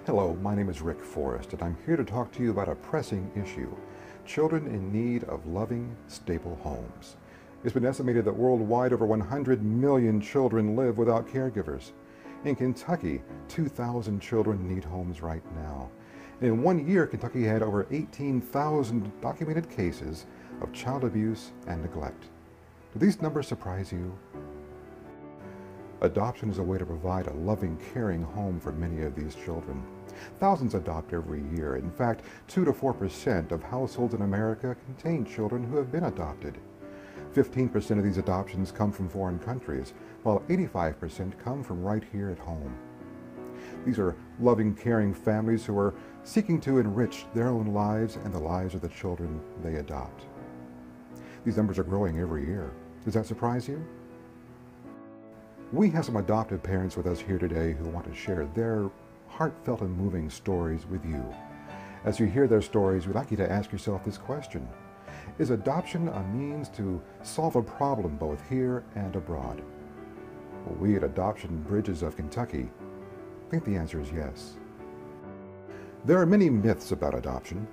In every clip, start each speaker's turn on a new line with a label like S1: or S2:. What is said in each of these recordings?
S1: Hello, my name is Rick Forrest, and I'm here to talk to you about a pressing issue: children in need of loving, stable homes. It's been estimated that worldwide over 100 million children live without caregivers. In Kentucky, 2,000 children need homes right now. And in 1 year, Kentucky had over 18,000 documented cases of child abuse and neglect. Do these numbers surprise you? Adoption is a way to provide a loving, caring home for many of these children. Thousands adopt every year. In fact, 2 to 4% of households in America contain children who have been adopted. 15% of these adoptions come from foreign countries, while 85% come from right here at home. These are loving, caring families who are seeking to enrich their own lives and the lives of the children they adopt. These numbers are growing every year. Does that surprise you? We have some adoptive parents with us here today who want to share their heartfelt and moving stories with you. As you hear their stories, we'd like you to ask yourself this question: is adoption a means to solve a problem both here and abroad? Well, we at Adoption Bridges of Kentucky think the answer is yes. There are many myths about adoption.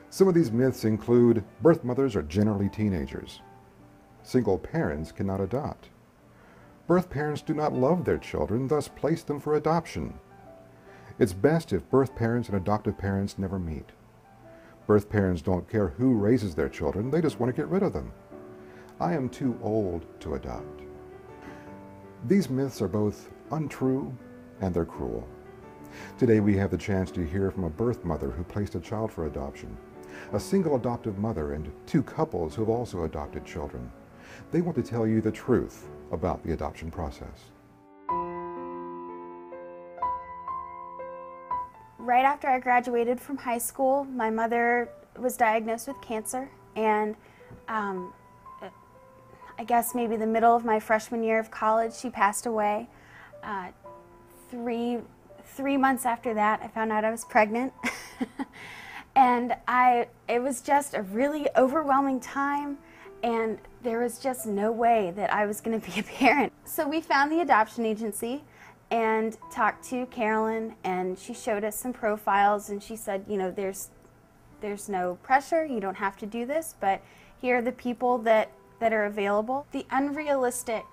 S1: Some of these myths include birth mothers are generally teenagers. Single parents cannot adopt. Birth parents do not love their children, thus place them for adoption. It's best if birth parents and adoptive parents never meet. Birth parents don't care who raises their children, they just want to get rid of them. I am too old to adopt. These myths are both untrue and they're cruel. Today we have the chance to hear from a birth mother who placed a child for adoption, a single adoptive mother, and 2 couples who have also adopted children. They want to tell you the truth about the adoption process.
S2: Right after I graduated from high school, my mother was diagnosed with cancer, and I guess maybe the middle of my freshman year of college, she passed away. Three months after that, I found out I was pregnant. And it was just a really overwhelming time, and there was just no way that I was going to be a parent. So we found the adoption agency and talked to Carolyn, and she showed us some profiles, and she said, you know, there's no pressure, you don't have to do this, but here are the people that are available. The unrealistic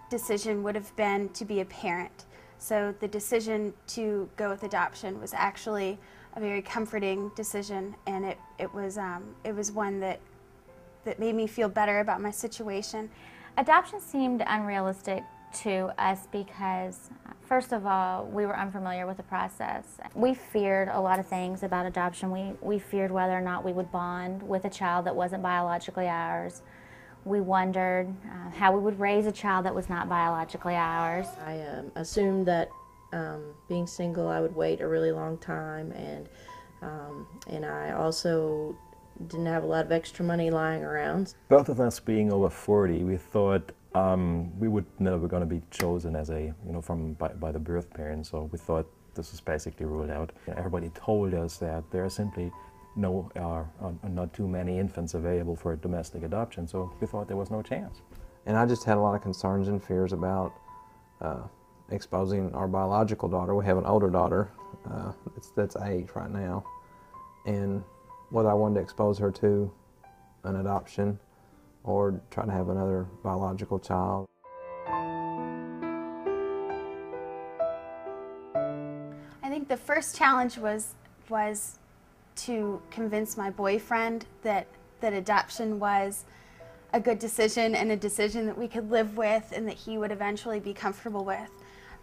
S2: decision would have been to be a parent. So the decision to go with adoption was actually a very comforting decision, and it was one that made me feel better about my situation.
S3: Adoption seemed unrealistic to us because, first of all, we were unfamiliar with the process. We feared a lot of things about adoption. We feared whether or not we would bond with a child that wasn't biologically ours. We wondered how we would raise a child that was not biologically ours.
S4: I assumed that being single, I would wait a really long time, and I also didn't have a lot of extra money lying around.
S5: Both of us being over 40, we thought we would never going to be chosen as by the birth parents, so we thought this was basically ruled out. Everybody told us that there are simply not too many infants available for domestic adoption, so we thought there was no chance.
S6: And I just had a lot of concerns and fears about exposing our biological daughter. We have an older daughter that's age right now, and whether I wanted to expose her to an adoption or try to have another biological child.
S2: I think the first challenge was to convince my boyfriend that adoption was a good decision and a decision that we could live with and that he would eventually be comfortable with.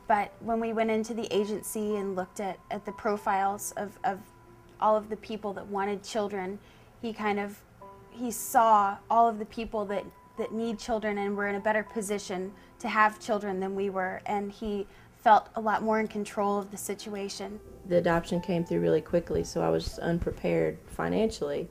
S2: But when we went into the agency and looked at the profiles of all of the people that wanted children, he saw all of the people that need children and were in a better position to have children than we were, and he felt a lot more in control of the situation.
S4: The adoption came through really quickly, so I was unprepared financially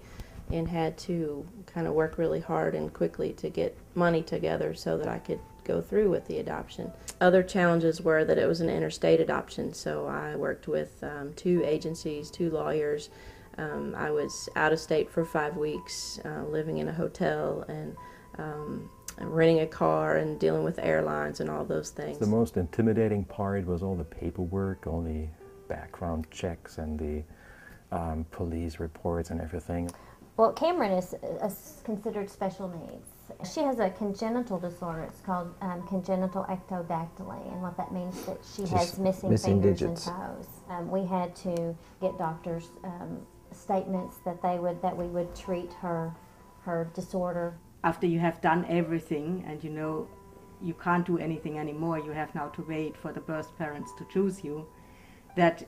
S4: and had to kind of work really hard and quickly to get money together so that I could go through with the adoption. Other challenges were that it was an interstate adoption, so I worked with 2 agencies, 2 lawyers. I was out of state for 5 weeks, living in a hotel and renting a car and dealing with airlines and all those things.
S5: The most intimidating part was all the paperwork, all the background checks and the police reports and everything.
S7: Well, Cameron is considered special needs. She has a congenital disorder. It's called congenital ectodactyly, and what that means is that she has missing fingers
S6: digits.
S7: and toes. We had to get doctors' statements that we would treat her disorder.
S8: After you have done everything and you know you can't do anything anymore, you have now to wait for the birth parents to choose you. That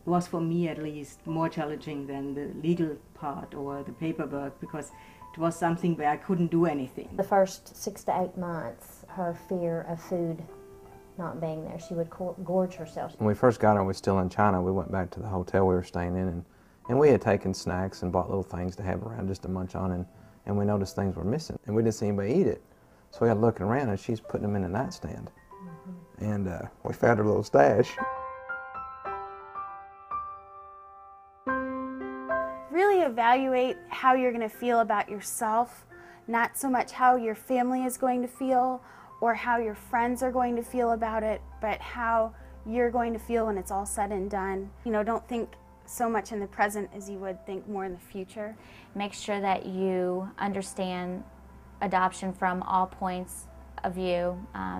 S8: was for me at least more challenging than the legal part or the paperwork, because it was something where I couldn't do anything.
S7: The first 6 to 8 months, her fear of food not being there, she would gorge herself.
S6: When we first got her, we were still in China. We went back to the hotel we were staying in, and we had taken snacks and bought little things to have around just to munch on, and we noticed things were missing, and we didn't see anybody eat it. So we got looking around, and she's putting them in the nightstand. And we found her little stash.
S2: Really evaluate how you're going to feel about yourself, not so much how your family is going to feel or how your friends are going to feel about it, but how you're going to feel when it's all said and done. You know, don't think so much in the present as you would think more in the future.
S3: Make sure that you understand adoption from all points of view,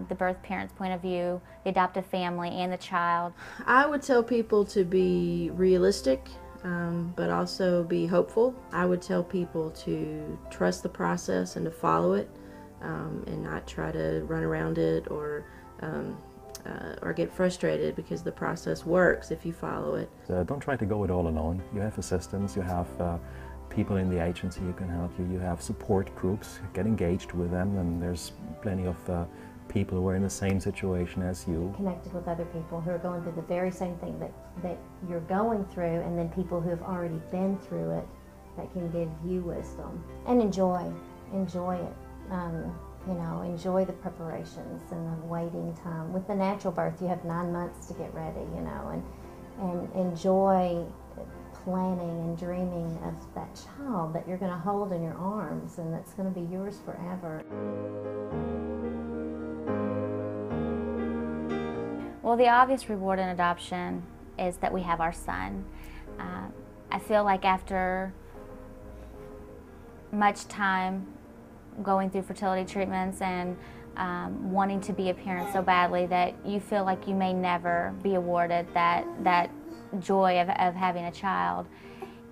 S3: the birth parent's point of view, the adoptive family, and the child.
S4: I would tell people to be realistic, but also be hopeful. I would tell people to trust the process and to follow it, and not try to run around it or get frustrated, because the process works if you follow it.
S5: Don't try to go it all alone. You have assistants, you have people in the agency who can help you, you have support groups. Get engaged with them, and there's plenty of people who are in the same situation as you.
S7: Connected with other people who are going through the very same thing that you're going through, and then people who have already been through it that can give you wisdom. And enjoy it. You know, enjoy the preparations and the waiting time. With the natural birth, you have 9 months to get ready, you know, and enjoy planning and dreaming of that child that you're going to hold in your arms and that's going to be yours forever.
S3: Well, the obvious reward in adoption is that we have our son. I feel like after much time going through fertility treatments and wanting to be a parent so badly that you feel like you may never be awarded that joy of having a child.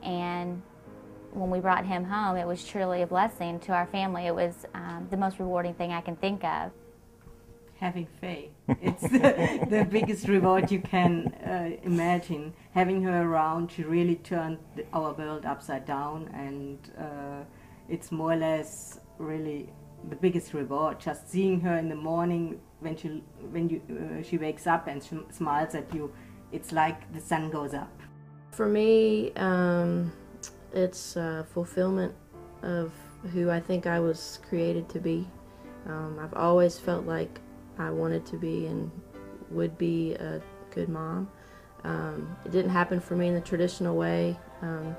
S3: And when we brought him home, it was truly a blessing to our family. It was the most rewarding thing I can think of.
S8: Having faith. It's the biggest reward you can imagine. Having her around, she really turned our world upside down, and it's more or less really the biggest reward. Just seeing her in the morning when she wakes up and she smiles at you, it's like the sun goes up.
S4: For me, it's fulfillment of who I think I was created to be. I've always felt like I wanted to be and would be a good mom. It didn't happen for me in the traditional way,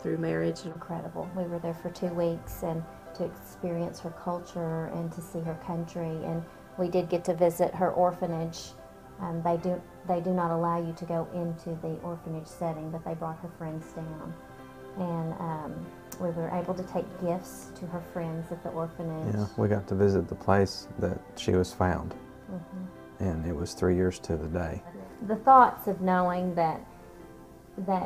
S4: through marriage.
S7: Incredible. We were there for 2 weeks and to experience her culture and to see her country, and we did get to visit her orphanage. They do not allow you to go into the orphanage setting, but they brought her friends down, and we were able to take gifts to her friends at the orphanage.
S6: Yeah, we got to visit the place that she was found, and it was 3 years to the day.
S7: The thoughts of knowing that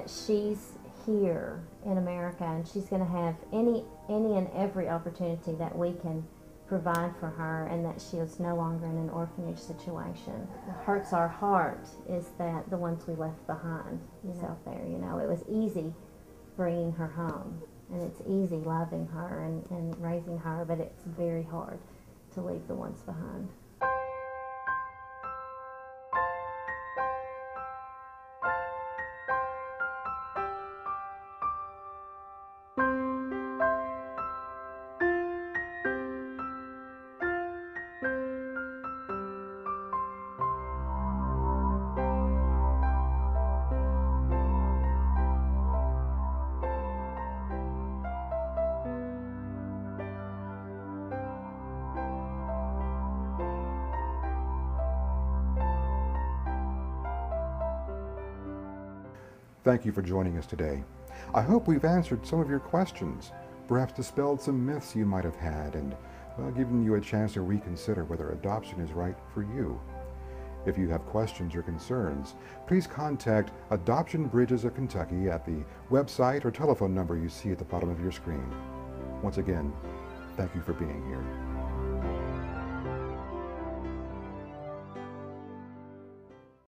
S7: she's here in America and she's going to have any and every opportunity that we can provide for her, and that she is no longer in an orphanage situation. What hurts our heart is that the ones we left behind is out there. You know, it was easy bringing her home, and it's easy loving her and raising her, but it's very hard to leave the ones behind.
S1: Thank you for joining us today. I hope we've answered some of your questions, perhaps dispelled some myths you might have had, and given you a chance to reconsider whether adoption is right for you. If you have questions or concerns, please contact Adoption Bridges of Kentucky at the website or telephone number you see at the bottom of your screen. Once again, thank you for being here.